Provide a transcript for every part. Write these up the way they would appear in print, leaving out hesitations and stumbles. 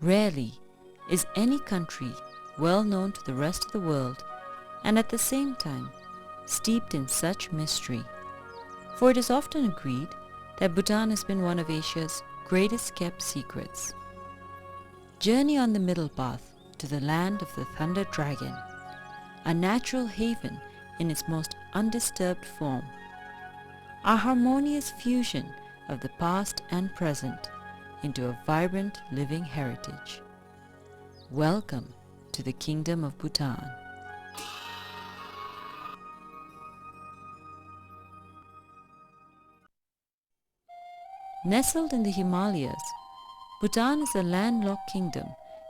Rarely is any country well known to the rest of the world and at the same time steeped in such mystery, for it is often agreed that Bhutan has been one of Asia's greatest kept secrets. Journey on the middle path to the land of the Thunder Dragon, a natural haven in its most undisturbed form, a harmonious fusion of the past and present into a vibrant living heritage. Welcome to the Kingdom of Bhutan. Nestled in the Himalayas, Bhutan is a landlocked kingdom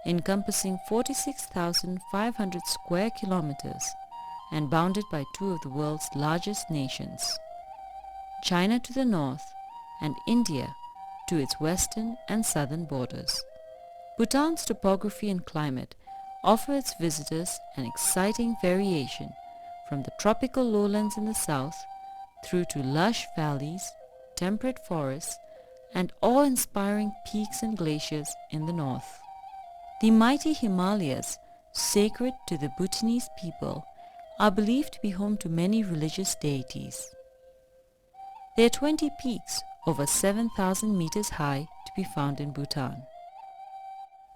encompassing 46,500 square kilometers and bounded by two of the world's largest nations, China to the north and India to its western and southern borders. Bhutan's topography and climate offer its visitors an exciting variation from the tropical lowlands in the south through to lush valleys, temperate forests, and awe-inspiring peaks and glaciers in the north. The mighty Himalayas, sacred to the Bhutanese people, are believed to be home to many religious deities. There are 20 peaks over 7,000 meters high to be found in Bhutan.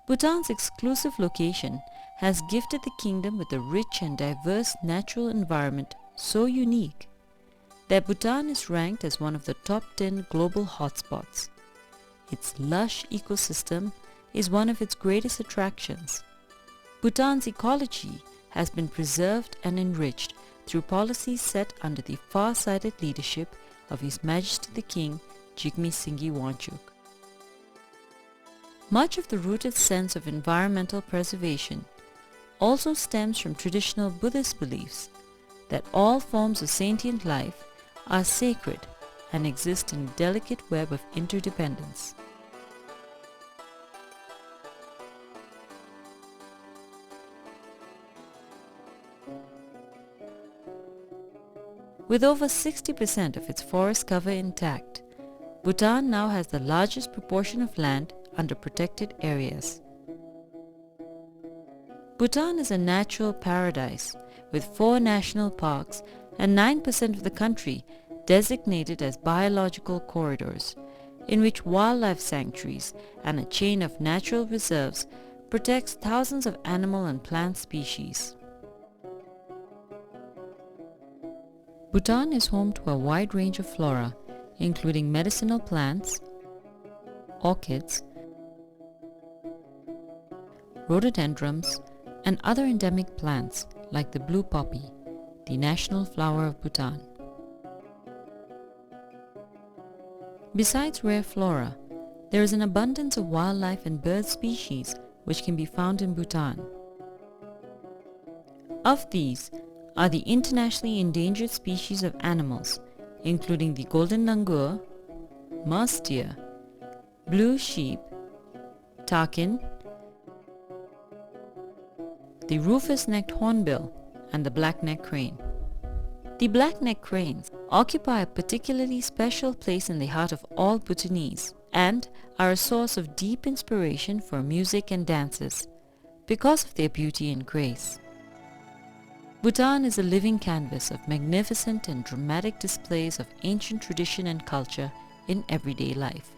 Bhutan's exclusive location has gifted the kingdom with a rich and diverse natural environment so unique that Bhutan is ranked as one of the top 10 global hotspots. Its lush ecosystem is one of its greatest attractions. Bhutan's ecology has been preserved and enriched through policies set under the far-sighted leadership of His Majesty the King Jigme Singye Wangchuk. Much of the rooted sense of environmental preservation also stems from traditional Buddhist beliefs that all forms of sentient life are sacred and exist in a delicate web of interdependence. With over 60% of its forest cover intact, Bhutan now has the largest proportion of land under protected areas. Bhutan is a natural paradise with 4 national parks and 9% of the country designated as biological corridors, in which wildlife sanctuaries and a chain of natural reserves protects thousands of animal and plant species. Bhutan is home to a wide range of flora, including medicinal plants, orchids, rhododendrons, and other endemic plants like the blue poppy, the national flower of Bhutan. Besides rare flora, there is an abundance of wildlife and bird species which can be found in Bhutan. Of these are the internationally endangered species of animals, including the golden langur, mouse deer, blue sheep, takin, the rufous-necked hornbill, and the black-necked crane. The black-necked cranes occupy a particularly special place in the heart of all Bhutanese and are a source of deep inspiration for music and dances because of their beauty and grace. Bhutan is a living canvas of magnificent and dramatic displays of ancient tradition and culture in everyday life,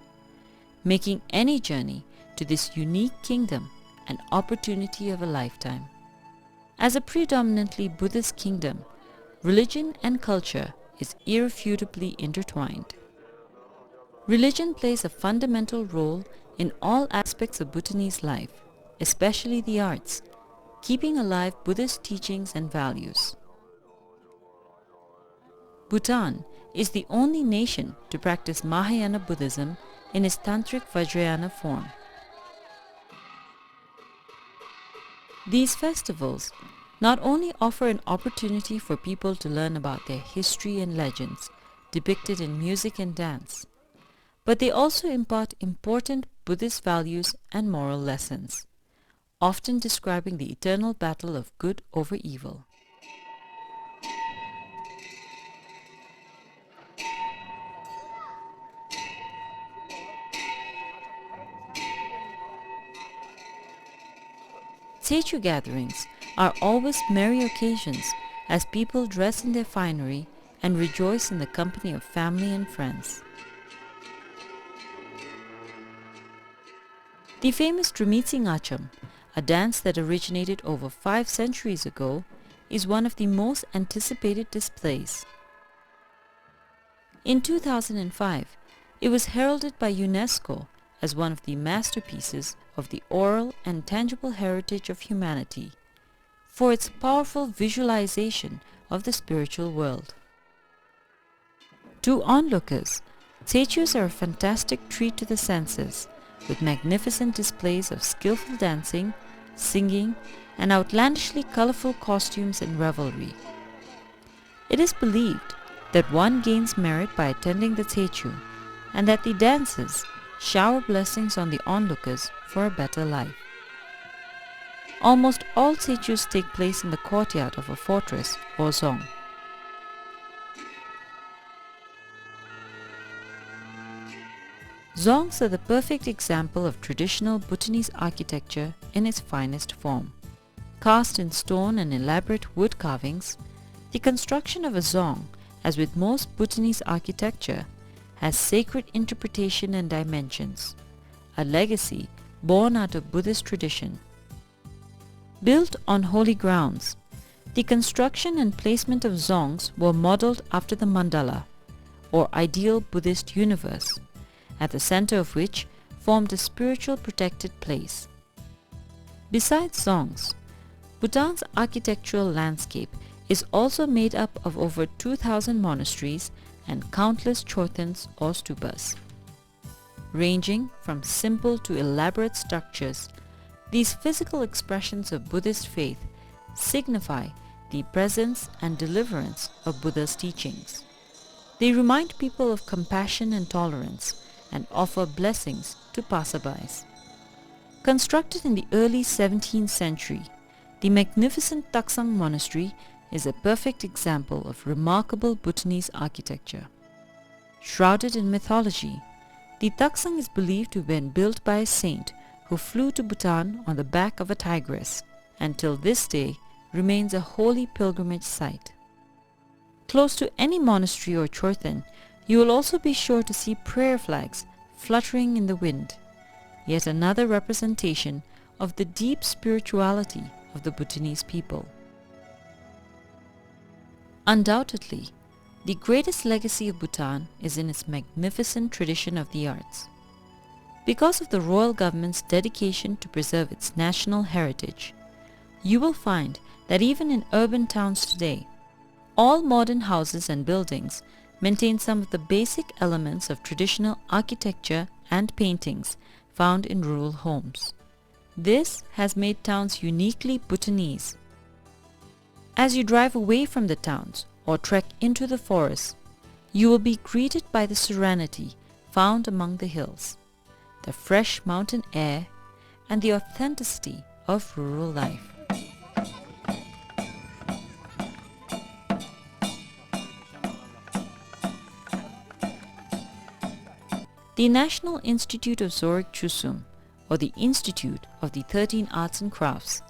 making any journey to this unique kingdom an opportunity of a lifetime. As a predominantly Buddhist kingdom, religion and culture is irrefutably intertwined. Religion plays a fundamental role in all aspects of Bhutanese life, especially the arts, keeping alive Buddhist teachings and values. Bhutan is the only nation to practice Mahayana Buddhism in its Tantric Vajrayana form. These festivals not only offer an opportunity for people to learn about their history and legends depicted in music and dance, but they also impart important Buddhist values and moral lessons, often describing the eternal battle of good over evil. Techu gatherings are always merry occasions as people dress in their finery and rejoice in the company of family and friends. The famous Drumitsing Acham, a dance that originated over 5 centuries ago, is one of the most anticipated displays. In 2005, it was heralded by UNESCO as one of the masterpieces of the oral and tangible heritage of humanity for its powerful visualization of the spiritual world. To onlookers, Techus are a fantastic treat to the senses, with magnificent displays of skillful dancing, singing, and outlandishly colorful costumes and revelry. It is believed that one gains merit by attending the Techu, and that the dances shower blessings on the onlookers for a better life. Almost all Techus take place in the courtyard of a fortress or zong. Zongs are the perfect example of traditional Bhutanese architecture in its finest form. Cast in stone and elaborate wood carvings, the construction of a zong, as with most Bhutanese architecture, has sacred interpretation and dimensions, a legacy born out of Buddhist tradition. Built on holy grounds, the construction and placement of zongs were modeled after the mandala, or ideal Buddhist universe, at the center of which formed a spiritual protected place. Besides zongs, Bhutan's architectural landscape is also made up of over 2,000 monasteries and countless chortens or stupas. Ranging from simple to elaborate structures, these physical expressions of Buddhist faith signify the presence and deliverance of Buddha's teachings. They remind people of compassion and tolerance and offer blessings to passerbys. Constructed in the early 17th century, the magnificent Taksang Monastery is a perfect example of remarkable Bhutanese architecture. Shrouded in mythology, the Taksang is believed to have been built by a saint who flew to Bhutan on the back of a tigress, and till this day remains a holy pilgrimage site. Close to any monastery or chorten, you will also be sure to see prayer flags fluttering in the wind, yet another representation of the deep spirituality of the Bhutanese people. Undoubtedly, the greatest legacy of Bhutan is in its magnificent tradition of the arts. Because of the royal government's dedication to preserve its national heritage, you will find that even in urban towns today, all modern houses and buildings maintain some of the basic elements of traditional architecture and paintings found in rural homes. This has made towns uniquely Bhutanese. As you drive away from the towns or trek into the forests, you will be greeted by the serenity found among the hills, the fresh mountain air, and the authenticity of rural life. The National Institute of Zorik Chusum, or the Institute of the 13 Arts and Crafts,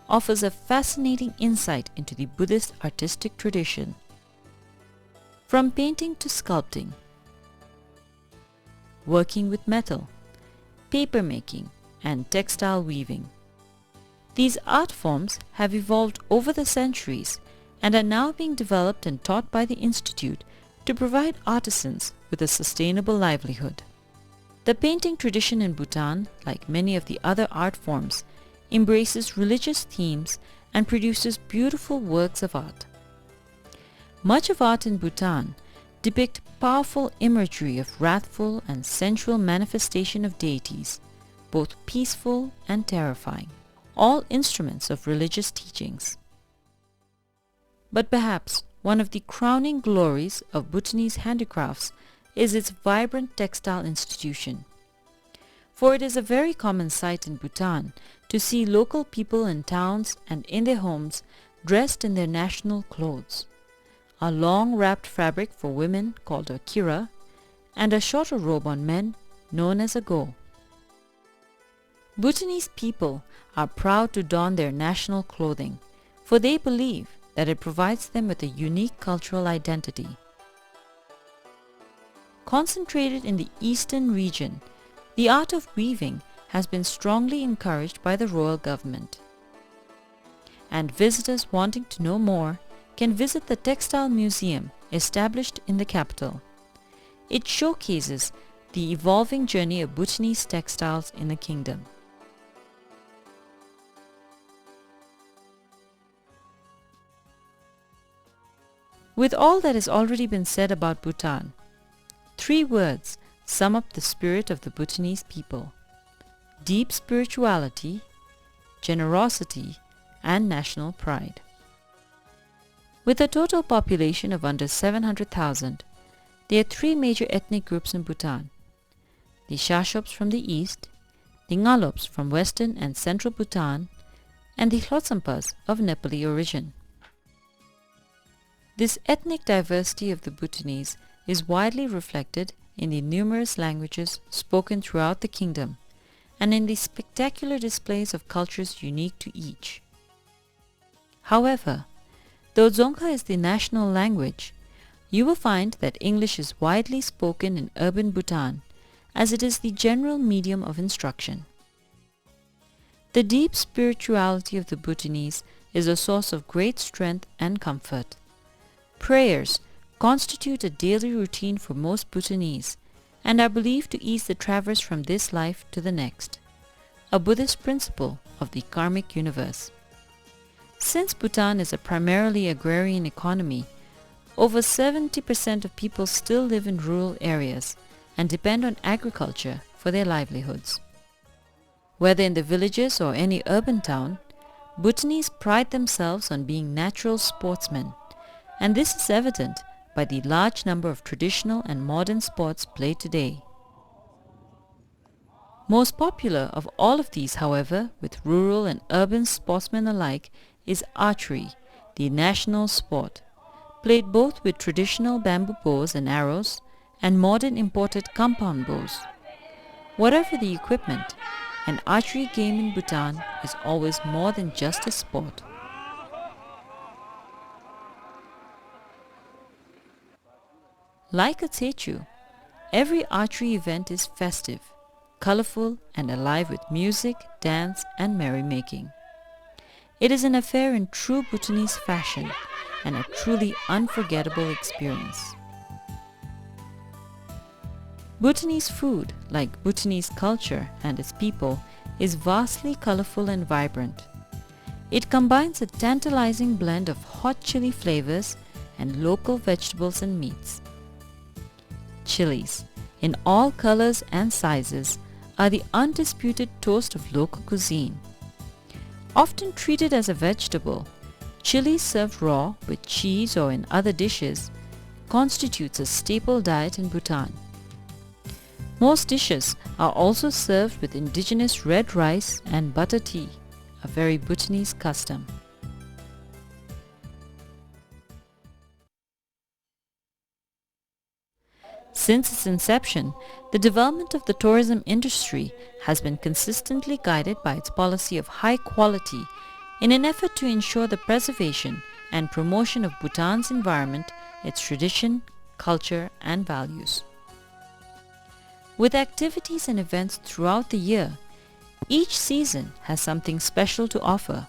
offers a fascinating insight into the Buddhist artistic tradition. From painting to sculpting, working with metal, paper making, and textile weaving. These art forms have evolved over the centuries and are now being developed and taught by the Institute to provide artisans with a sustainable livelihood. The painting tradition in Bhutan, like many of the other art forms, embraces religious themes and produces beautiful works of art. Much of art in Bhutan depict powerful imagery of wrathful and sensual manifestation of deities, both peaceful and terrifying, all instruments of religious teachings. But perhaps one of the crowning glories of Bhutanese handicrafts is its vibrant textile institution. For it is a very common sight in Bhutan to see local people in towns and in their homes dressed in their national clothes, a long wrapped fabric for women called a kira, and a shorter robe on men known as a go. Bhutanese people are proud to don their national clothing, for they believe that it provides them with a unique cultural identity. Concentrated in the eastern region, the art of weaving has been strongly encouraged by the royal government. And visitors wanting to know more can visit the Textile Museum established in the capital. It showcases the evolving journey of Bhutanese textiles in the kingdom. With all that has already been said about Bhutan, 3 words sum up the spirit of the Bhutanese people: deep spirituality, generosity, and national pride. With a total population of under 700,000, there are 3 major ethnic groups in Bhutan: the Shashops from the east, the Ngalops from western and central Bhutan, and the Hlotsampas of Nepali origin. This ethnic diversity of the Bhutanese is widely reflected in the numerous languages spoken throughout the kingdom and in the spectacular displays of cultures unique to each. However, though Dzongkha is the national language, you will find that English is widely spoken in urban Bhutan, as it is the general medium of instruction. The deep spirituality of the Bhutanese is a source of great strength and comfort. Prayers constitute a daily routine for most Bhutanese and are believed to ease the traverse from this life to the next, a Buddhist principle of the karmic universe. Since Bhutan is a primarily agrarian economy, over 70% of people still live in rural areas and depend on agriculture for their livelihoods. Whether in the villages or any urban town, Bhutanese pride themselves on being natural sportsmen, and this is evident by the large number of traditional and modern sports played today. Most popular of all of these, however, with rural and urban sportsmen alike, is archery, the national sport, played both with traditional bamboo bows and arrows and modern imported compound bows. Whatever the equipment, an archery game in Bhutan is always more than just a sport. Like a Techu, every archery event is festive, colorful, and alive with music, dance, and merrymaking. It is an affair in true Bhutanese fashion and a truly unforgettable experience. Bhutanese food, like Bhutanese culture and its people, is vastly colorful and vibrant. It combines a tantalizing blend of hot chili flavors and local vegetables and meats. Chilies, in all colors and sizes, are the undisputed toast of local cuisine. Often treated as a vegetable, chili served raw with cheese or in other dishes constitutes a staple diet in Bhutan. Most dishes are also served with indigenous red rice and butter tea, a very Bhutanese custom. Since its inception, the development of the tourism industry has been consistently guided by its policy of high quality in an effort to ensure the preservation and promotion of Bhutan's environment, its tradition, culture, and values. With activities and events throughout the year, each season has something special to offer.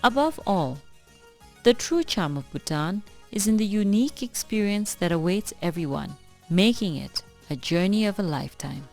Above all, the true charm of Bhutan is in the unique experience that awaits everyone, making it a journey of a lifetime.